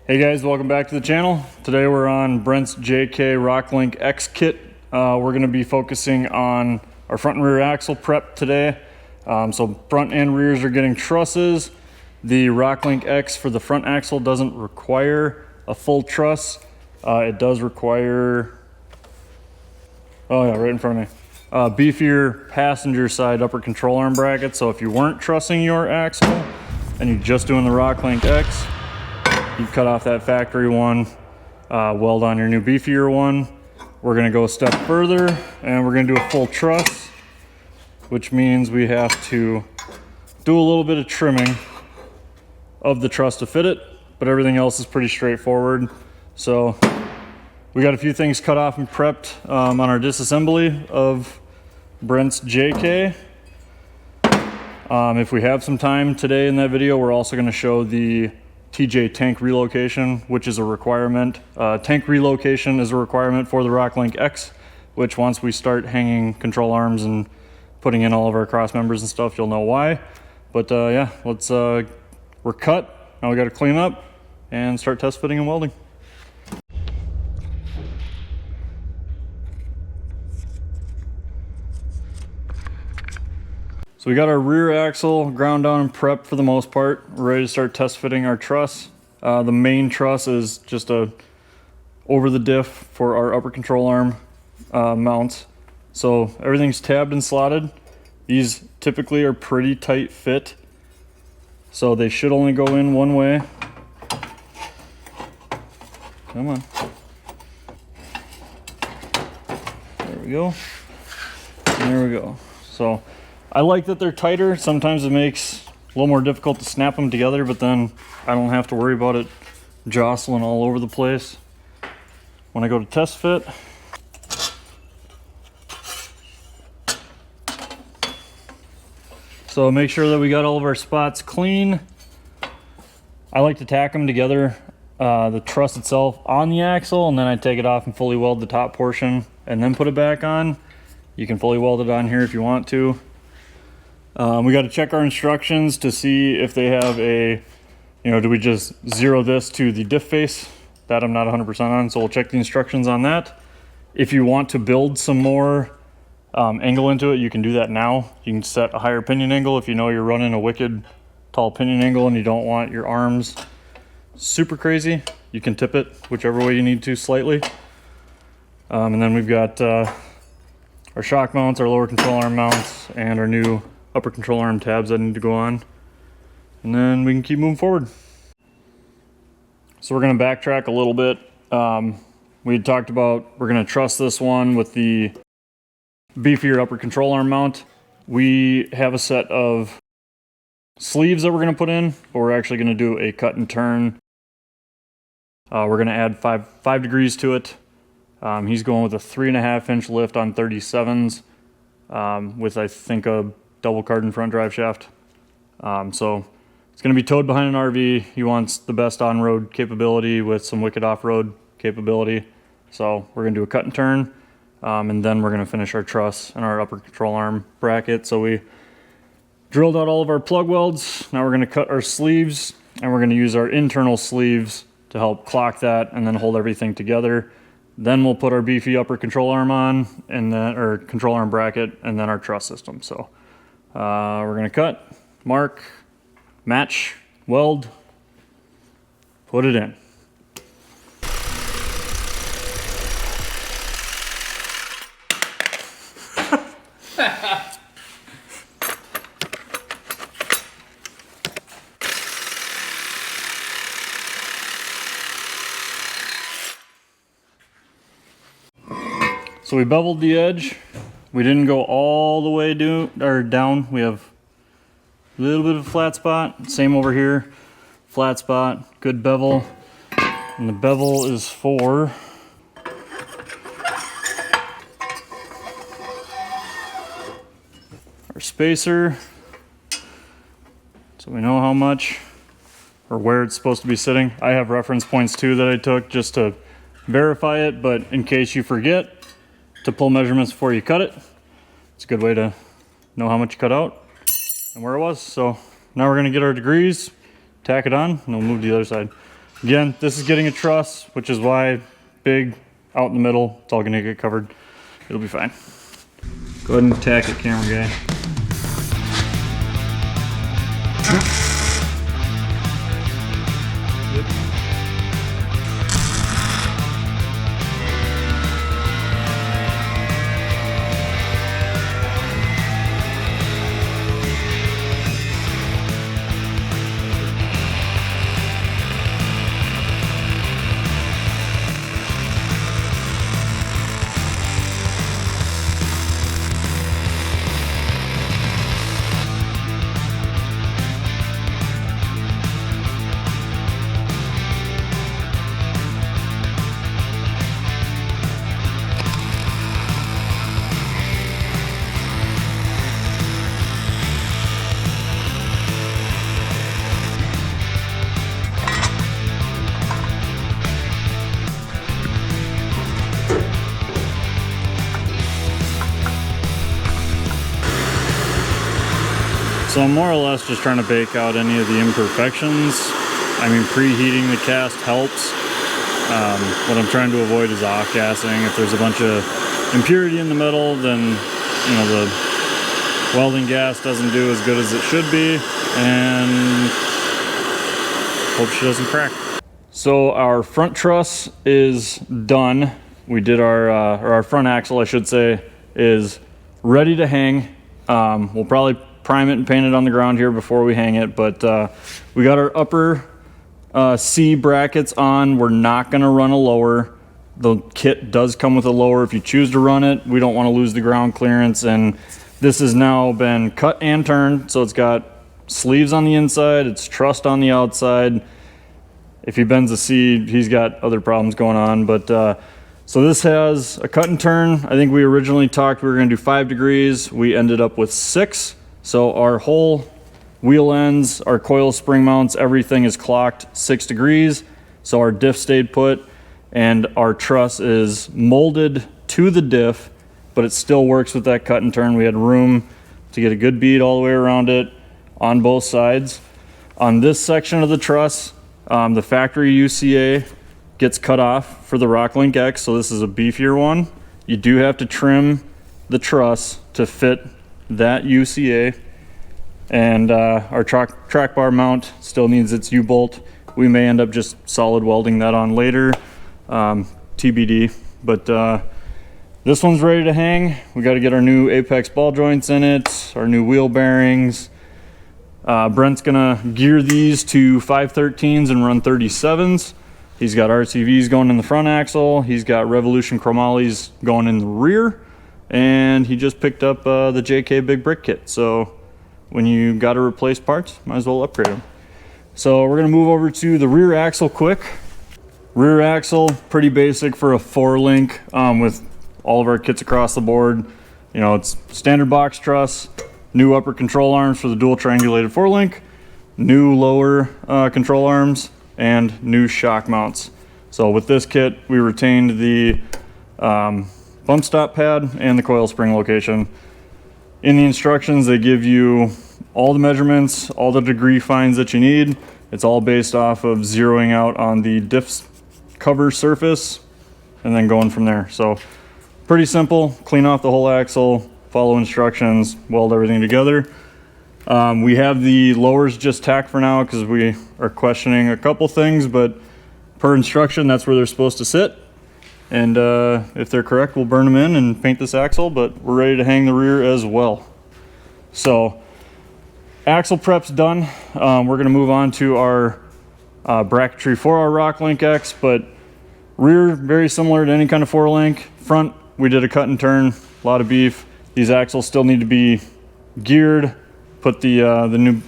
Hey guys, welcome back to the channel. Today we're on Brent's JK Rocklink X kit. We're going to be focusing on our front and rear axle prep today. So front and rears are getting trusses. The Rocklink X for the front axle doesn't require a full truss. It does require, oh yeah, right in front of me, beefier passenger side upper control arm bracket. So if you weren't trussing your axle and you're just doing the Rocklink X, you cut off that factory one, weld on your new beefier one. We're gonna go a step further and we're gonna do a full truss, which means we have to do a little bit of trimming of the truss to fit it, but everything else is pretty straightforward. So we got a few things cut off and prepped on our disassembly of Brent's JK. If we have some time today in that video, we're also gonna show the TJ tank relocation, which is a requirement. Tank relocation is a requirement for the Rocklink X, which once we start hanging control arms and putting in all of our cross members and stuff, you'll know why. But yeah, we're cut. Now we got to clean up and start test fitting and welding. So we got our rear axle ground down and prepped for the most part. We're ready to start test fitting our truss. The main truss is just a over the diff for our upper control arm mounts. So everything's tabbed and slotted. These typically are pretty tight fit, so they should only go in one way. Come on. There we go. There we go. So I like that they're tighter. Sometimes it makes it a little more difficult to snap them together, but then I don't have to worry about it jostling all over the place when I go to test fit. So make sure that we got all of our spots clean. I like to tack them together, the truss itself on the axle, and then I take it off and fully weld the top portion and then put it back on. You can fully weld it on here if you want to. We got to check our instructions to see if they have a, do we just zero this to the diff face? That I'm not 100% on, so we'll check the instructions on that. If you want to build some more angle into it, you can do that now. You can set a higher pinion angle if you know you're running a wicked tall pinion angle and you don't want your arms super crazy. You can tip it whichever way you need to slightly. And then we've got our shock mounts, our lower control arm mounts, and our new upper control arm tabs that need to go on. And then we can keep moving forward. So we're going to backtrack a little bit. We had talked about we're going to truss this one with the beefier upper control arm mount. We have a set of sleeves that we're going to put in, but we're actually going to do a cut and turn. We're going to add 5 degrees to it. He's going with a 3.5 inch lift on 37s with, I think, a double carbon front drive shaft. So it's going to be towed behind an RV. He wants the best on-road capability with some wicked off-road capability. So we're going to do a cut and turn, and then we're going to finish our truss and our upper control arm bracket. So we drilled out all of our plug welds. Now we're going to cut our sleeves, and we're going to use our internal sleeves to help clock that and then hold everything together. Then we'll put our beefy upper control arm on, and then our control arm bracket, and then our truss system. So we're going to cut, mark, match, weld, put it in. So we beveled the edge. We didn't go all the way down. We have a little bit of a flat spot. Same over here. Flat spot, good bevel. And the bevel is for our spacer. So we know how much or where it's supposed to be sitting. I have reference points too that I took just to verify it, but in case you forget to pull measurements before you cut it, it's a good way to know how much you cut out and where it was. So now we're going to get our degrees, tack it on, and we'll move to the other side. Again, this is getting a truss, which is why big out in the middle, it's all gonna get covered. It'll be fine. Go ahead and tack it, camera guy. So I'm more or less just trying to bake out any of the imperfections. I mean, preheating the cast helps. What I'm trying to avoid is off-gassing. If there's a bunch of impurity in the metal, then you know the welding gas doesn't do as good as it should be, and hope she doesn't crack. So our front truss is done. We did our front axle, I should say, is ready to hang. We'll probably prime it and paint it on the ground here before we hang it, but we got our upper C brackets on. We're not going to run a lower. The kit does come with a lower if you choose to run it. We don't want to lose the ground clearance, and this has now been cut and turned, so it's got sleeves on the inside, it's trussed on the outside. If he bends the C, he's got other problems going on, but so this has a cut and turn. I think we originally talked we were going to do 5 degrees. We ended up with 6. So our whole wheel ends, our coil spring mounts, everything is clocked 6 degrees. So our diff stayed put, and our truss is molded to the diff, but it still works with that cut and turn. We had room to get a good bead all the way around it on both sides. On this section of the truss, the factory UCA gets cut off for the Rocklink X, so this is a beefier one. You do have to trim the truss to fit that UCA, and our track bar mount still needs its U-bolt. We may end up just solid welding that on later, TBD, but this one's ready to hang. We got to get our new apex ball joints in it, our new wheel bearings. Brent's gonna gear these to 513s and run 37s. He's got RCVs going in the front axle. He's got Revolution chromolyes going in the rear. And he just picked up the JK Big Brick Kit. So when you got to replace parts, might as well upgrade them. So we're going to move over to the rear axle quick. Rear axle, pretty basic for a 4-link with all of our kits across the board. You know, it's standard box truss, new upper control arms for the dual triangulated 4-link, new lower control arms, and new shock mounts. So with this kit, we retained the bump stop pad and the coil spring location. In the instructions, they give you all the measurements, all the degree finds that you need. It's all based off of zeroing out on the diff cover surface and then going from there. So pretty simple. Clean off the whole axle, follow instructions, weld everything together. We have the lowers just tacked for now because we are questioning a couple things, but per instruction, that's where they're supposed to sit. And if they're correct, we'll burn them in and paint this axle, but we're ready to hang the rear as well. So axle prep's done. We're gonna move on to our bracketry for our Rocklink X, but rear, very similar to any kind of 4-link. Front, we did a cut and turn, a lot of beef. These axles still need to be geared, put the new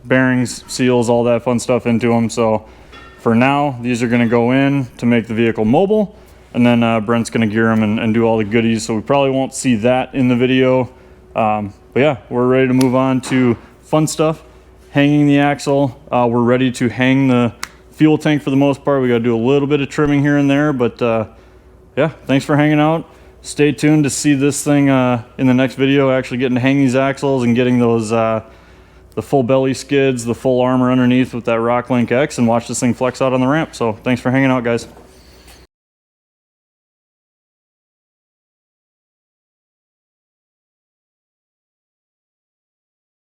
bearings, seals, all that fun stuff into them. So for now, these are gonna go in to make the vehicle mobile. And then Brent's gonna gear them and do all the goodies. So we probably won't see that in the video. But yeah, we're ready to move on to fun stuff. Hanging the axle. We're ready to hang the fuel tank for the most part. We gotta do a little bit of trimming here and there, but yeah, thanks for hanging out. Stay tuned to see this thing in the next video, actually getting to hang these axles and getting those the full belly skids, the full armor underneath with that Rocklink X, and watch this thing flex out on the ramp. So thanks for hanging out, guys.